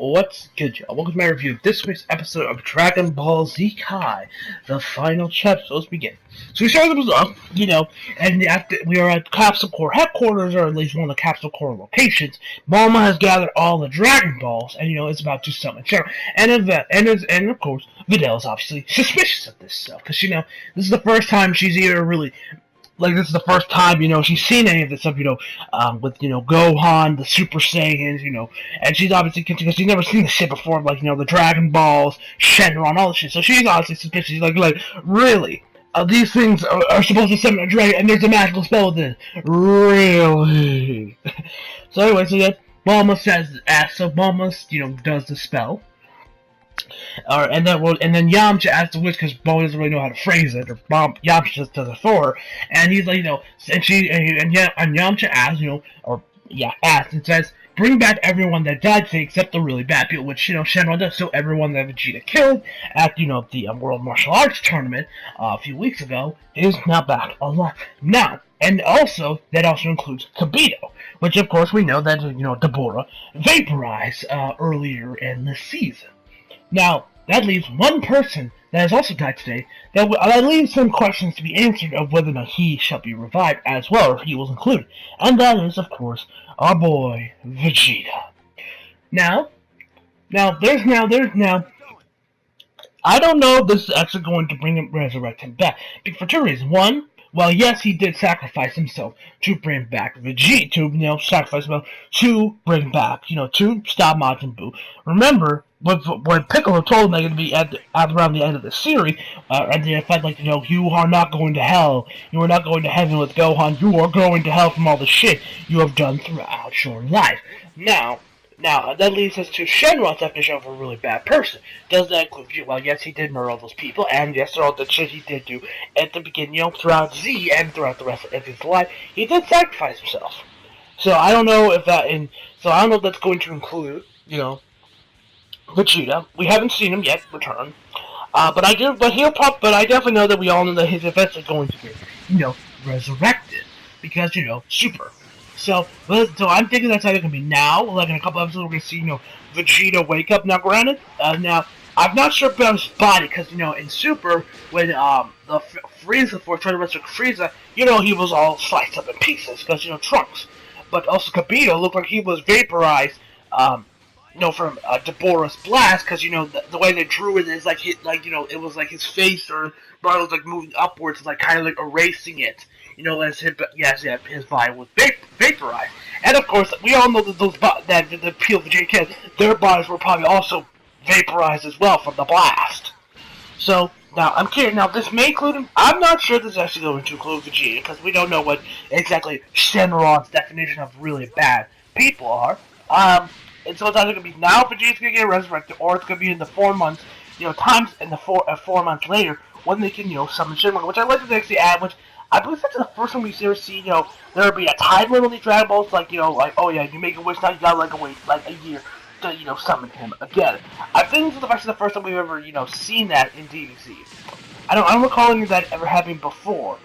What's good, y'all? Welcome to my review of this week's episode of Dragon Ball Z Kai, the final chapter. So let's begin. So we started this off, and after we are at Capsule Corps headquarters, or at least one of the Capsule Corps locations. Bulma has gathered all the Dragon Balls, and it's about to summon Cheryl. And of course, Videl is obviously suspicious of this stuff, because this is the first time she's either really. This is the first time, she's seen any of this stuff, with, Gohan, the Super Saiyans, and she's obviously, because she's never seen this shit before, the Dragon Balls, Shenron, all this shit, so she's obviously suspicious. She's like, really? These things are supposed to summon a dragon, and there's a magical spell with it. Really? So anyway, Bulma Bulma, does the spell. And then Yamcha asks the witch because Bo doesn't really know how to phrase it, or Yamcha just does it for her, and he's like, and Yamcha asks, asks and says, bring back everyone that died today except the really bad people, which Shenron does. So everyone that Vegeta killed at the World Martial Arts Tournament a few weeks ago is now back alive now. And also, that also includes Kibito, which of course we know that Deborah vaporized earlier in the season. Now, that leaves one person that has also died today, that leaves some questions to be answered of whether or not he shall be revived as well, or if he was included. And that is, of course, our boy, Vegeta. Now, I don't know if this is actually going to resurrect him back, for two reasons. One, well, yes, he did sacrifice himself to bring back Vegeta, sacrifice himself to bring back, to stop Majin Buu. Remember, when Piccolo told him they're going to be at around the end of the series, and they felt like, you are not going to hell, you are not going to heaven with Gohan, you are going to hell from all the shit you have done throughout your life. Now, that leads us to Shenron's definition of a really bad person. Does that include you? Well, yes, he did murder all those people, and yes, all the shit he did do at the beginning, throughout Z and throughout the rest of his life, he did sacrifice himself. So I don't know if that's going to include, Vegeta. We haven't seen him yet return. But I definitely know that we all know that his events are going to be, resurrected. Because, super. So I'm thinking that's either going to be now, like in a couple episodes, we're going to see, Vegeta wake up. Now, granted, now, I'm not sure about his body, because, in Super, when, the Frieza Force tried to resurrect Frieza, he was all sliced up in pieces, because, Trunks. But also Kibito looked like he was vaporized, from Deborah's blast, because, the way they drew it is, it was like his face or body was, moving upwards, kind of, erasing it. As his body was vaporized. And of course, we all know that the Peel Vegeta kids, their bodies were probably also vaporized as well from the blast. So, now, I'm kidding. Now, this may include him. I'm not sure this is actually going to include Vegeta, because we don't know what exactly Shenron's definition of really bad people are. And so it's either going to be now Vegeta's going to get resurrected, or it's going to be in the 4 months, times in the 4 months later, when they can, summon Shenron, which I like to actually add, which I believe that's the first time we've ever seen, there'll be a time limit on these Dragon Balls, oh yeah, you make a wish, now you gotta, wait, a year to, summon him again. I think this is actually the first time we've ever, seen that in DBZ. I don't recall any of that ever happening before.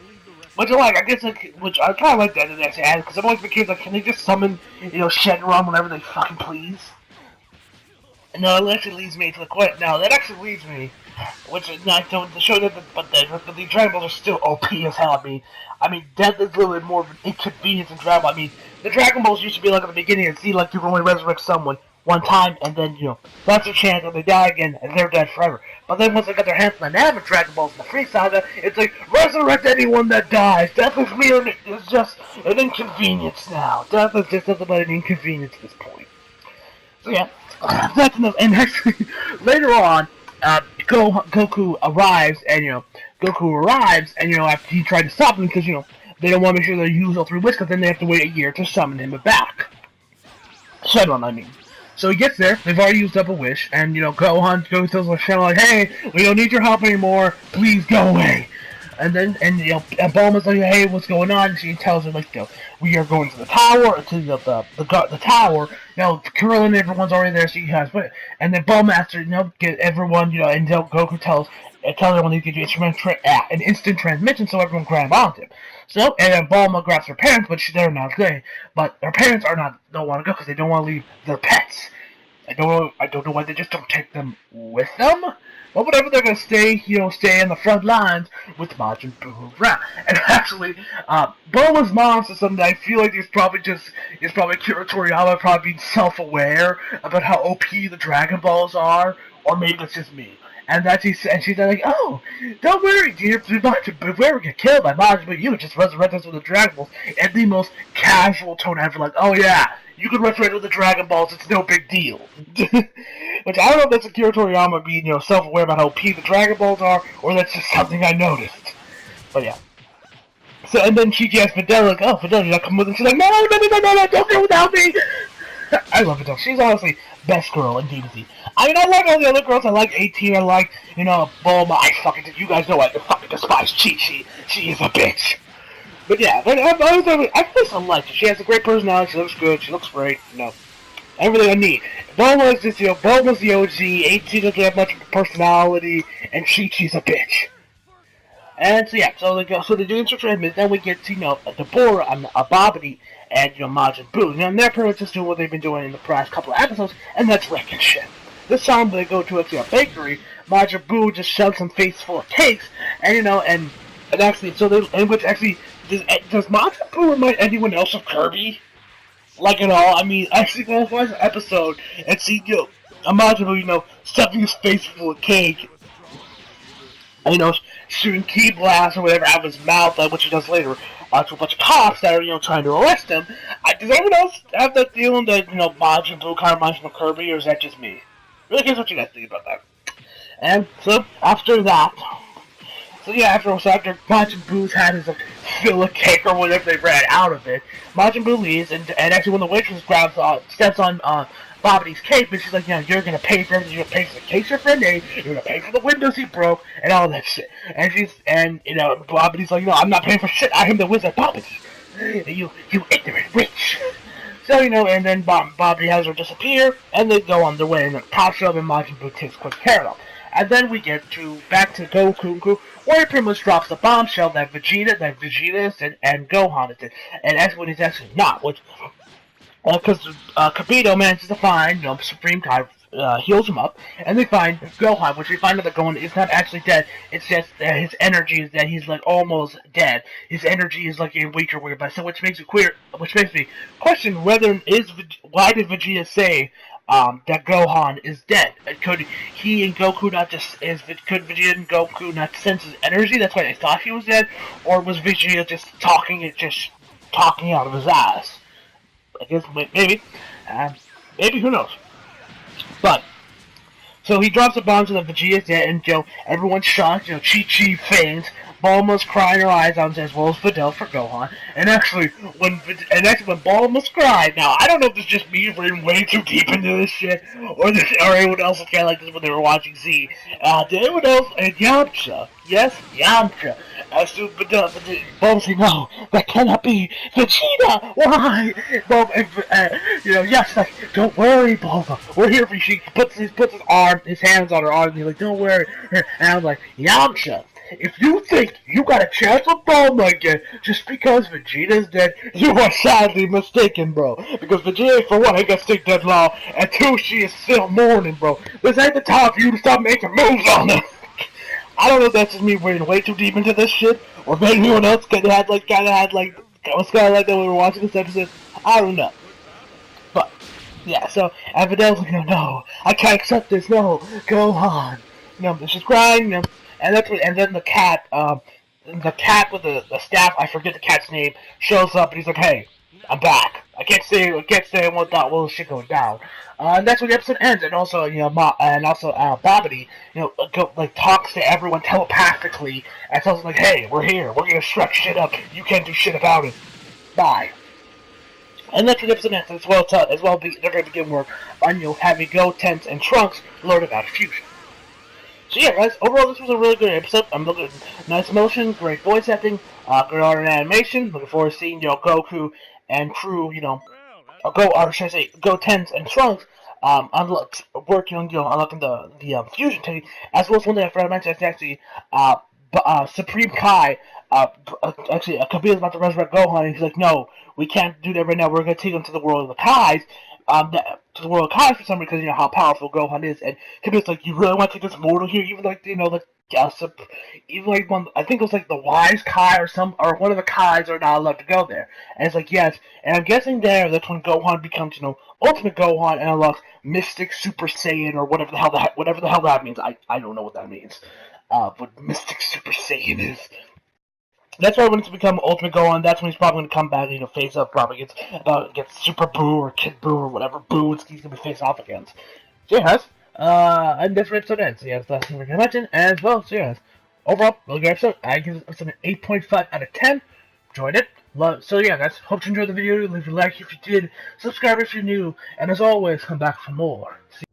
Which I guess, which I kinda like that they actually added, because I've always been curious, can they just summon, Shenron whenever they fucking please? And now that actually leads me to the question. Now that actually leads me, which is not to show that, the Dragon Balls are still OP as hell. I mean, death is a little bit more of an inconvenience in Dragon Ball. I mean, the Dragon Balls used to be at the beginning and see you can only resurrect someone one time, and then that's their chance, and they die again, and they're dead forever. But then once they got their hands on the Namek Dragon Balls in the Free Saga, it's resurrect anyone that dies. Death is mere. It's just an inconvenience now. Death is just nothing but an inconvenience at this point. So yeah. That's enough. And actually, later on, Goku arrives, and after he tried to stop him, because they don't want to make sure they use all 3 wishes, because then they have to wait a year to summon him back. Shenron, I mean. So he gets there. They've already used up a wish, and Gohan tells Shenron, hey, we don't need your help anymore. Please go away. And then, and Bulma's like, hey, what's going on? And she tells her, we are going to the tower, to the tower. Krillin and everyone's already there, so you guys wait. And then Bulma asks her, get everyone, and Goku tells everyone to get an instant transmission, so everyone grab onto him. So, and then Bulma grabs her parents, but they're not there. But her parents don't want to go, because they don't want to leave their pets. I don't know why they just don't take them with them. But whatever, they're gonna stay in the front lines with Majin Buu around. And actually, Bulma's mom said something that I feel like it's probably Akira Toriyama probably being self-aware about how OP the Dragon Balls are, or maybe it's just me. And she's like, oh, don't worry, dear, do not beware get killed by Majin Buu. You just resurrect us with the Dragon Balls. And the most casual tone ever, like, oh yeah, you can resurrect with the Dragon Balls, it's no big deal. Which I don't know if that's Akira Toriyama being, self-aware about how OP the Dragon Balls are, or that's just something I noticed. But yeah. So, and then she asks Fidel, like, oh, Fidel, you not come with him? She's like, no, don't go without me! I love Fidel. She's honestly best girl in DBZ. I mean, I like all the other girls. I like 18. I like, Bulma. You guys know I fucking despise Chi-Chi. She is a bitch. But yeah, I still like her. She has a great personality. She looks good. She looks great. Everything I need. Bulma's just, Bulma's the OG. 18 doesn't have much personality, and Chi-Chi's a bitch. And so yeah, so they do Instant Transmit. Then we get to Deborah and Babidi and Majin Buu. And they're pretty much just doing what they've been doing in the past couple of episodes, and that's wrecking shit. This time they go to a bakery. Majin Buu just shoves some face full of cakes, and and actually, does Majin Buu remind anyone else of Kirby? Like at all? I mean, actually, go watch the episode and see Majin Buu, stuffing his face full of cake. Shooting key blasts or whatever out of his mouth, which he does later, to a bunch of cops that are, trying to arrest him. Does anyone else have that feeling that, Majin Buu kind of reminds me of Kirby, or is that just me? Really curious what you guys think about that. And so, after after Majin Buu's had his fill of cake or whatever they ran out of it, Majin Buu leaves, and actually when the waitress steps on Babidi's cape, and she's like, you're gonna pay for everything. You're gonna pay for the case your friend ate. You're gonna pay for the windows he broke, and all that shit. And Babidi's like, I'm not paying for shit. I am the wizard, Babidi. You ignorant witch. So and then Babidi has her disappear, and they go on their way, and then pops up, and Majin Buu takes quick care of them. And then we get back to Goku, where he pretty much drops the bombshell that Vegeta is and Gohan is it, and that's what he's actually not, which. Because Kabito manages to find, Supreme Kai heals him up, and they find Gohan, which we find out that Gohan is not actually dead. It's just that his energy is that he's like almost dead. His energy is like getting weaker, but which makes me question why did Vegeta say that Gohan is dead? Could he and Goku could Vegeta and Goku not sense his energy? That's why they thought he was dead, or was Vegeta just talking out of his ass? I guess maybe, who knows? But so he drops a bomb to the Vegeta's dead, and everyone's shocked. Chi-Chi faints. Bulma's crying her eyes out, as well as Fidel for Gohan. And actually, when Bulma's crying, now I don't know if it's just me reading way too deep into this shit, or anyone else was kind of like this when they were watching Z. Did anyone else? And Yamcha, yes, Yamcha. As to Bulma say, no, that cannot be. Vegeta, why? Bulma, yes, like, don't worry, Bulma, we're here for you. She puts his hands on her arm, and he's like, don't worry. And I'm like, Yamcha. If you think you got a chance with Bulma again just because Vegeta's dead, you are sadly mistaken, bro. Because Vegeta, for one, ain't got stick dead long, and two, she is still mourning, bro. This ain't the time for you to stop making moves on her. I don't know if that's just me reading way too deep into this shit, or if anyone else was kind of like that when we were watching this episode. I don't know. But yeah, so and Fidel's like, no, I can't accept this. No, go on. She's crying. And then the cat with the staff, I forget the cat's name, shows up and he's like, hey, I'm back. I can't say what that little shit going down. And that's when the episode ends. And also, Babidi, talks to everyone telepathically and tells them like, hey, we're here. We're gonna stretch shit up. You can't do shit about it. Bye. And that's when the episode ends. They're gonna begin work on having Gotenks and Trunks learn about fusion. So yeah, guys, overall this was a really good episode. I'm looking at nice motion, great voice acting, good art and animation. Looking forward to seeing Goku and crew, Gotenks and Trunks, working on unlocking the fusion technique, as well as one thing I forgot to mention. It's actually Supreme Kai. Kabira's about to resurrect Gohan, and he's like, no, we can't do that right now. We're gonna take him to the world of the Kais. to the world of Kai for some reason, because you know how powerful Gohan is, and Kibito's like, you really want to take this mortal here, even like, you know, the even like one, I think it was like the wise Kai or one of the Kais are not allowed to go there. And it's like, yes, and I'm guessing there that's when Gohan becomes, you know, Ultimate Gohan and unlocks Mystic Super Saiyan or whatever the hell that means. I don't know what that means. But Mystic Super Saiyan is. That's why when it's become Ultimate Gohan, that's when he's probably going to come back and, you know, face up probably against Super Boo or Kid Boo or whatever Boo he's going to be face off against. So yes, and this episode ends. So yes, that's what we're going to mention as well. So yes, overall, really good episode. I give this episode an 8.5 out of 10. Enjoyed it. So yeah, guys, hope you enjoyed the video. Leave a like if you did, subscribe if you're new, and as always, come back for more. See